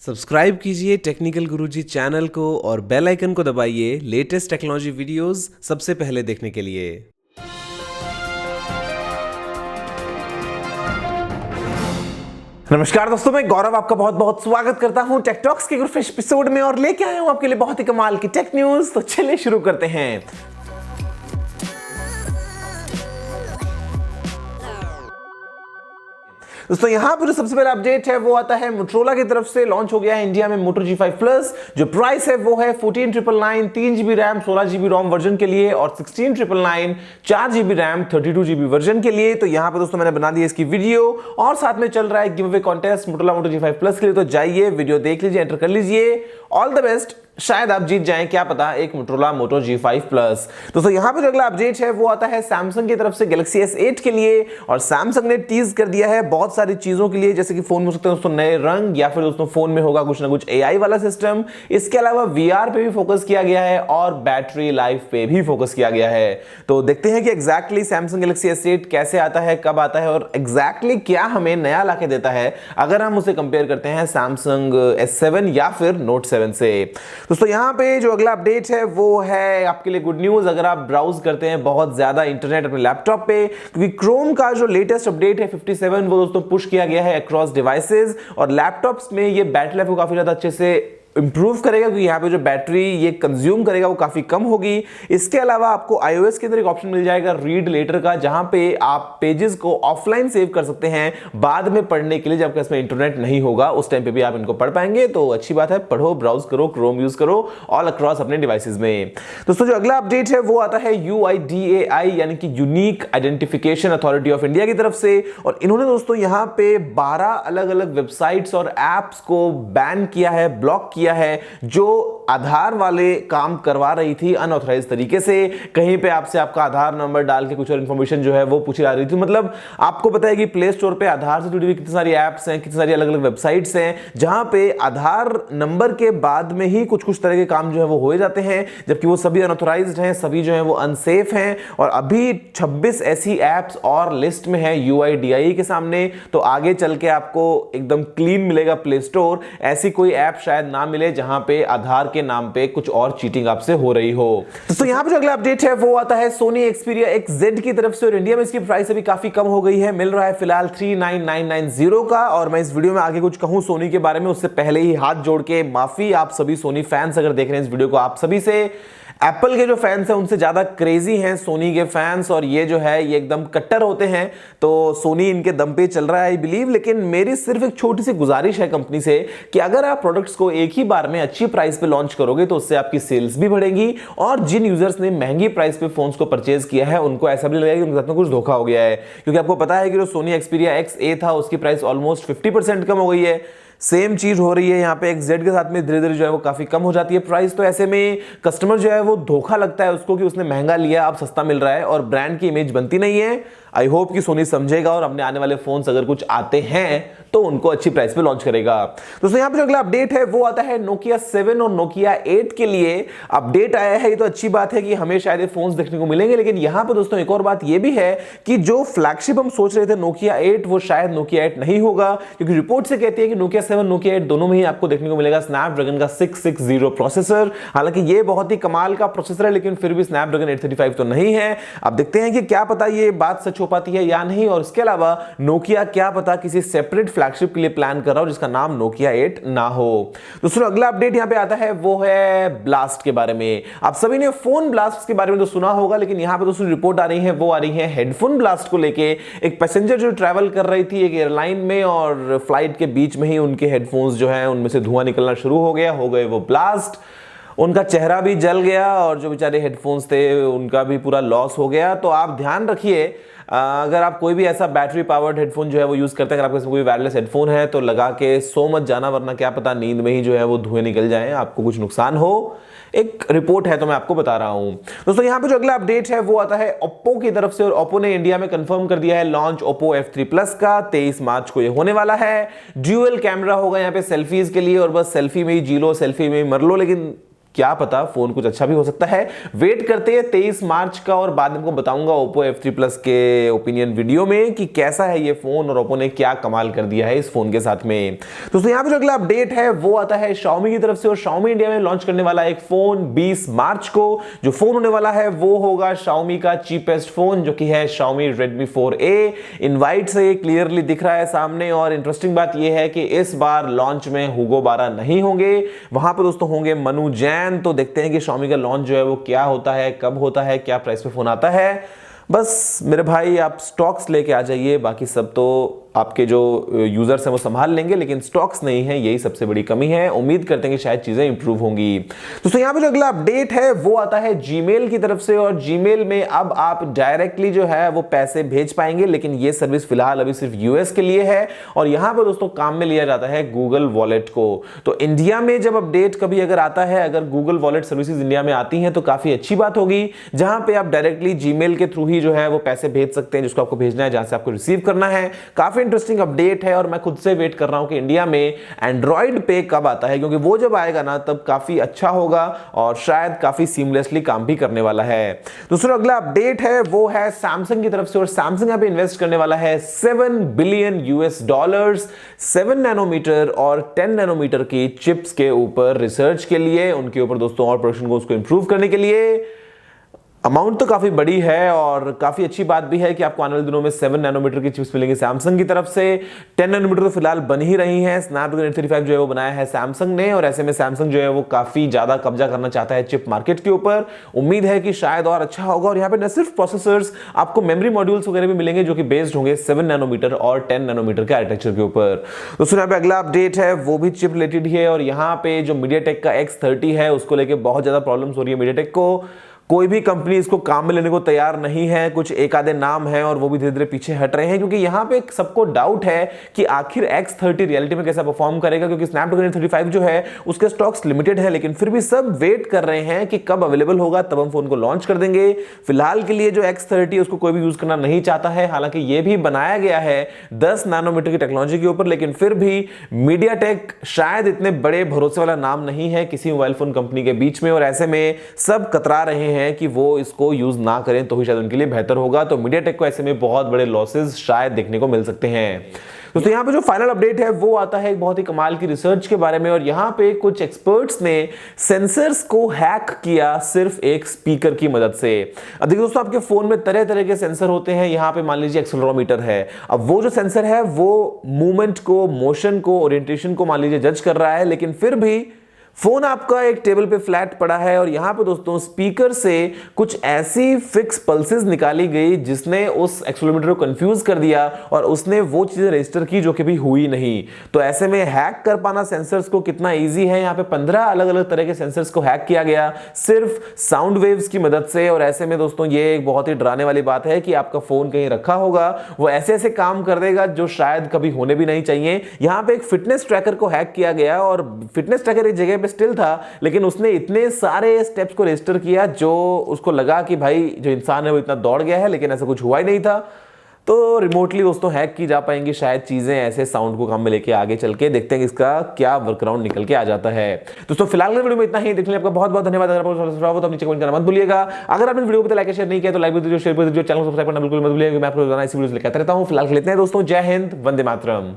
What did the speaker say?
Subscribe कीजिए technical गुरुजी channel को और बेल आइकन को दबाइए लेटेस्ट टेक्नोलॉजी वीडियोस सबसे पहले देखने के लिए। नमस्कार दोस्तों, मैं गौरव आपका बहुत बहुत स्वागत करता हूं टेक टॉक्स के फ्रेश एपिसोड में और लेके आया हूं आपके लिए बहुत ही कमाल की टेक न्यूज। तो चलिए शुरू करते हैं। दोस्तों यहां पर जो सबसे पहला अपडेट है वो आता है मोटरोला की तरफ से। लॉन्च हो गया है इंडिया में मोटो G5 प्लस। जो प्राइस है वो है 14,999, 3GB रैम 16GB रोम वर्जन के लिए और 16,999 4GB रैम 32GB वर्जन के लिए। तो यहां पर दोस्तों मैंने बना दी इसकी वीडियो और साथ में चल रहा है गिव अवे कॉन्टेस्ट मोटोला मोटो G5 प्लस के लिए। तो जाइए वीडियो देख लीजिए, एंटर कर लीजिए। ऑल द बेस्ट, शायद आप जीत जाएं, क्या पता, एक मोटोरोला मोटो G5 प्लस। दोस्तों यहां पर जो अगला अपडेट है वो आता है सैमसंग की तरफ से गैलेक्सी S8 के लिए। और सैमसंग ने टीज कर दिया है बहुत सारी चीजों के लिए, जैसे कि फोन में हो सकते हैं दोस्तों नए रंग, या फिर दोस्तों फोन में होगा कुछ ना कुछ AI वाला सिस्टम। इसके अलावा VR पे भी फोकस किया गया है और बैटरी लाइफ पे भी फोकस किया गया है। तो देखते हैं कि एग्जैक्टली सैमसंग गैलेक्सी S8 कैसे आता है, कब आता है और एग्जैक्टली क्या हमें नया लाके देता है अगर हम उसे कंपेयर करते हैं सैमसंग S7 या फिर नोट 7 से। दोस्तों यहां पे जो अगला अपडेट है वो है आपके लिए गुड न्यूज अगर आप ब्राउज करते हैं बहुत ज्यादा इंटरनेट अपने लैपटॉप पे, क्योंकि क्रोम का जो लेटेस्ट अपडेट है 57 वो दोस्तों पुश किया गया है अक्रॉस डिवाइसेस और लैपटॉप्स में ये बैटरी लाइफ को काफी ज्यादा अच्छे से इंप्रूव करेगा, क्योंकि यहाँ पे जो बैटरी ये कंज्यूम करेगा वो काफी कम होगी। इसके अलावा आपको iOS के अंदर एक ऑप्शन मिल जाएगा रीड लेटर का, जहां पे आप पेजेस को ऑफलाइन सेव कर सकते हैं बाद में पढ़ने के लिए, जब इसमें इंटरनेट नहीं होगा उस टाइम पे भी आप इनको पढ़ पाएंगे। तो अच्छी बात है, पढ़ो, ब्राउज करो, क्रोम यूज करो ऑल अक्रॉस अपने डिवाइसेस में। दोस्तों जो अगला अपडेट है वो आता है UIDAI यानी कि unique identification authority of India की तरफ से। और इन्होंने दोस्तों यहाँ पे 12 अलग अलग वेबसाइट्स और एप्स को बैन किया है, ब्लॉक किया है, जो आधार वाले काम करवा रही थी अनऑथराइज्ड तरीके से। कहीं पे आपसे आपका आधार नंबर डाल के कुछ और इंफॉर्मेशन जो है वो पूछी जा रही थी। मतलब आपको पता है कि प्ले स्टोर पे आधार से जुड़ी हुई कितनी सारी एप्स हैं, कितनी सारी अलग अलग वेबसाइट्स हैं, जहां पे आधार नंबर के बाद में ही कुछ कुछ तरह के काम जो है वो हो जाते हैं, जबकि वो सभी अनऑथराइज्ड हैं, सभी जो है वो अनसेफ हैं। और अभी 26 ऐसी एप्स और लिस्ट में है UIDAI के सामने। तो आगे चल के आपको एकदम क्लीन मिलेगा प्ले स्टोर, ऐसी कोई ऐप शायद ना मिले जहां पे आधार के नाम पे कुछ और चीटिंग आपसे हो रही हो। तो यहां पे जो अगला अपडेट है वो आता है सोनी Xperia XZ की तरफ से। और इंडिया में इसकी प्राइस अभी काफी कम हो गई है, मिल रहा है फिलहाल 39,990 का। और मैं इस वीडियो में आगे कुछ कहूं सोनी के बारे में उससे पहले ही हाथ जोड़ के माफी आप सभी सोनी फैंस अगर देख रहे हैं इस वीडियो को, आप सभी से। एप्पल के जो फैंस हैं उनसे ज्यादा क्रेजी हैं सोनी के फैंस, और ये जो है ये एकदम कट्टर होते हैं। तो सोनी इनके दम पे चल रहा है आई बिलीव। लेकिन मेरी सिर्फ एक छोटी सी गुजारिश है कंपनी से कि अगर आप प्रोडक्ट्स को एक ही बार में अच्छी प्राइस पे लॉन्च करोगे तो उससे आपकी सेल्स भी बढ़ेंगी, और जिन यूजर्स ने महंगी प्राइस पे फोन्स को परचेज किया है उनको ऐसा भी लगेगा कि उनके साथ में कुछ धोखा हो गया है। क्योंकि आपको पता है कि जो सोनी Xperia XA था उसकी प्राइस ऑलमोस्ट 50% कम हो गई है। सेम चीज हो रही है यहाँ पे XZ के साथ में, धीरे धीरे जो है वो काफी कम हो जाती है प्राइस। तो ऐसे में कस्टमर जो है वो धोखा लगता है उसको कि उसने महंगा लिया अब सस्ता मिल रहा है, और ब्रांड की इमेज बनती नहीं है। आई होप कि सोनी समझेगा और अपने आने वाले फोन्स अगर कुछ आते हैं तो उनको अच्छी प्राइस पे लॉन्च करेगा। दोस्तों यहाँ पे जो अगला अपडेट है वो आता है Nokia 7 और Nokia 8 के लिए अपडेट आया है। ये तो अच्छी बात है कि हमें शायद ये फोन्स देखने को मिलेंगे, लेकिन यहाँ पे दोस्तों एक और बात ये भी है कि जो फ्लैगशिप हम सोच रहे थे Nokia 8 वो शायद Nokia 8 नहीं होगा, क्योंकि रिपोर्ट से कहती है कि Nokia 7 Nokia 8 दोनों में ही आपको देखने को मिलेगा स्नैपड्रैगन का 660 प्रोसेसर। हालांकि ये बहुत ही कमाल का प्रोसेसर है, लेकिन फिर भी स्नैपड्रैगन 835 तो नहीं है। अब देखते हैं कि क्या पता ये बात सच हो पाती है या नहीं। और इसके अलावा नोकिया क्या पता किसी सेपरेट फ्लैगशिप के लिए प्लान कर रहा हो जिसका नाम Nokia 8 ना हो। दूसरा अगला अपडेट यहां पे आता है वो है ब्लास्ट के बारे में। आप सभी ने फोन ब्लास्ट के बारे में तो सुना होगा, लेकिन यहां पे दूसरी रिपोर्ट आ रही है वो आ रही है हेडफोन ब्लास्ट को लेके। एक पैसेंजर जो ट्रैवल कर रही थी एक एयरलाइन में और फ्लाइट के बीच में ही उनके हेडफोन्स जो है उनमें से धुआं निकलना शुरू हो गए वो ब्लास्ट। उनका चेहरा भी जल गया और जो बेचारे हेडफोन्स थे उनका भी पूरा लॉस हो गया। तो आप ध्यान रखिए, अगर आप कोई भी ऐसा बैटरी पावर्ड हेडफोन जो है वो यूज करते हैं, अगर आपके कोई वायरलेस हेडफोन है तो लगा के सो मत जाना, वरना क्या पता नींद में ही जो है वो धुएं निकल जाए, आपको कुछ नुकसान हो। एक रिपोर्ट है तो मैं आपको बता रहा हूं। दोस्तों यहां पे जो अगला अपडेट है वो आता है Oppo की तरफ से। और Oppo ने इंडिया में कंफर्म कर दिया है लॉन्च Oppo F3 Plus का 23 मार्च को ये होने वाला है। ड्यूअल कैमरा होगा यहाँ पे सेल्फीज के लिए, और बस सेल्फी में ही जी लो, सेल्फी में ही मर लो, लेकिन क्या पता फोन कुछ अच्छा भी हो सकता है। वेट करते हैं 23 मार्च का, और बाद में आपको बताऊंगा Oppo F3 Plus के ओपिनियन वीडियो में कि कैसा है ये फोन और Oppo ने क्या कमाल कर दिया है इस फोन के साथ में। दोस्तों यहाँ पे जो अगला अपडेट है वो आता है Xiaomi की तरफ से, और Xiaomi इंडिया में लॉन्च करने वाला एक फोन 20 मार्च को। जो फोन होने वाला है वो होगा Xiaomi का चीपेस्ट फोन, जो कि है Xiaomi Redmi 4A। इनवाइट से क्लियरली दिख रहा है सामने, और इंटरेस्टिंग बात यह है कि इस बार लॉन्च में हुगो बारा नहीं होंगे, वहां पर दोस्तों होंगे मनु जैन। तो देखते हैं कि Xiaomi का लॉन्च जो है वो क्या होता है, कब होता है, क्या प्राइस पे फोन आता है। बस मेरे भाई आप स्टॉक्स लेके आ जाइए, बाकी सब तो आपके जो यूजर्स हैं वो संभाल लेंगे, लेकिन स्टॉक्स नहीं है, यही सबसे बड़ी कमी है। उम्मीद करते हैं कि शायद चीजें इंप्रूव होंगी। दोस्तों यहाँ पे जो अगला अपडेट है वो आता है जीमेल की तरफ से, और जीमेल में अब आप डायरेक्टली जो है वो पैसे भेज पाएंगे, लेकिन ये सर्विस फिलहाल अभी सिर्फ यूएस के लिए है। और यहां पर दोस्तों काम में लिया जाता है गूगल वॉलेट को। तो इंडिया में जब अपडेट कभी अगर आता है, अगर गूगल वॉलेट सर्विसेज इंडिया में आती हैं तो काफी अच्छी बात होगी, जहां पे आप डायरेक्टली जीमेल के थ्रू ही जो है वो पैसे भेज सकते हैं जिसको आपको भेजना है, जहां से आपको रिसीव करना है। काफी इंटरेस्टिंग अपडेट है, और मैं खुद से वेट कर रहा हूं कि इंडिया में एंड्रॉइड पे कब आता है, क्योंकि वो जब आएगा ना तब काफी अच्छा होगा और शायद काफी सीमलेसली काम भी करने वाला है। दूसरा अगला अपडेट है वो है सैमसंग की तरफ से, और सैमसंग यहां पे इन्वेस्ट करने वाला है $7 बिलियन 7 नैनोमीटर और 10 नैनोमीटर की चिप्स के ऊपर रिसर्च के लिए, उनके ऊपर दोस्तों और प्रोडक्शन को उसको इंप्रूव करने के लिए। अमाउंट तो काफी बड़ी है, और काफी अच्छी बात भी है कि आपको आने वाले दिनों में 7 नैनोमीटर की चिप्स मिलेंगी सैमसंग की तरफ से। 10 नैनोमीटर तो फिलहाल बन ही रही है, स्नैपड्रैगन 835 जो है वो बनाया है सैमसंग ने, और ऐसे में सैमसंग जो है वो काफी ज्यादा कब्जा करना चाहता है चिप मार्केट के ऊपर। उम्मीद है कि शायद और अच्छा होगा, और यहाँ पे न सिर्फ प्रोसेसर्स, आपको मेमोरी मॉड्यूल्स वगैरह भी मिलेंगे जो कि बेस्ड होंगे 7 नैनोमीटर और 10 नैनोमीटर के आर्किटेक्चर के ऊपर। दोस्तों यहाँ पे अगला अपडेट है वो भी चिप रिलेटेड ही है, और यहाँ पे जो मीडियाटेक का X30 है उसको लेके बहुत ज्यादा प्रॉब्लम्स हो रही है मीडियाटेक को। कोई भी कंपनी इसको काम में लेने को तैयार नहीं है, कुछ एक आधे नाम है और वो भी धीरे धीरे पीछे हट रहे हैं, क्योंकि यहां पे सबको डाउट है कि आखिर X30 रियलिटी में कैसा परफॉर्म करेगा, क्योंकि स्नैपड्रैगन 835 जो है उसके स्टॉक्स लिमिटेड है, लेकिन फिर भी सब वेट कर रहे हैं कि कब अवेलेबल होगा तब हम फोन को लॉन्च कर देंगे। फिलहाल के लिए जो X30 उसको कोई भी यूज करना नहीं चाहता है, हालांकि ये भी बनाया गया है 10 नैनोमीटर की टेक्नोलॉजी के ऊपर, लेकिन फिर भी मीडियाटेक शायद इतने बड़े भरोसे वाला नाम नहीं है किसी मोबाइल फोन कंपनी के बीच में, और ऐसे में सब कतरा रहे हैं कि वो इसको यूज ना करें तो ही शायद उनके लिए बेहतर होगा। तो मीडियाटेक को ऐसे में बहुत बड़े लॉसेस शायद देखने को मिल सकते हैं। दोस्तों यहाँ पे जो फाइनल अपडेट है वो आता है एक बहुत ही कमाल की रिसर्च के बारे में, और यहाँ पे कुछ एक्सपर्ट्स ने सेंसर्स को हैक किया सिर्फ एक स्पीकर की मदद से। अब देखिए दोस्तों, आपके फोन में तरह तरह के सेंसर होते हैं। यहाँ पे मान लीजिए एक्सेलेरोमीटर है, अब वो जो सेंसर है वो मूवमेंट को, मोशन को, ओरिएंटेशन को मान लीजिए जज कर रहा है, लेकिन फिर भी फोन आपका एक टेबल पे फ्लैट पड़ा है, और यहां पे दोस्तों स्पीकर से कुछ ऐसी फिक्स पल्सेस निकाली गई जिसने उस एक्सेलेरोमीटर को कंफ्यूज कर दिया, और उसने वो चीजें रजिस्टर की जो कि भी हुई नहीं। तो ऐसे में हैक कर पाना सेंसर्स को कितना इजी है, यहाँ पे 15 अलग अलग तरह के सेंसर्स को हैक किया गया सिर्फ साउंड वेव्स की मदद से। और ऐसे में दोस्तों ये एक बहुत ही डराने वाली बात है कि आपका फोन कहीं रखा होगा, वो ऐसे ऐसे काम कर देगा जो शायद कभी होने भी नहीं चाहिए। यहाँ पे एक फिटनेस ट्रैकर को हैक किया गया, और फिटनेस ट्रैकर एक जगह पे स्टिल था, लेकिन उसने इतने सारे स्टेप्स को रजिस्टर किया जो उसको लगा कि भाई जो इंसान है वो इतना दौड़ गया है, लेकिन ऐसा कुछ हुआ ही नहीं था। तो रिमोटली दोस्तों हैक की जा पाएंगी शायद चीजें, ऐसे साउंड को काम में लेके आगे चल के देखते हैं कि इसका क्या वर्कअराउंड निकल के आ जाता है। दोस्तों फिलहाल वीडियो में इतना ही, देखने आपका बहुत बहुत धन्यवाद। अगर आपको तो नीचे कमेंट करना मत भूलिएगा। अगर आपने वीडियो को लाइक शेयर नहीं किया तो लाइक भी दीजिए, शेयर भी दीजिए, चैनल को सब्सक्राइब करना बिल्कुल मत भूलिएगा। मैं आपको रोजाना इसी वीडियो लेकर आता रहता हूं। फिलहाल लेते हैं दोस्तों, जय हिंद, वंदे मातरम।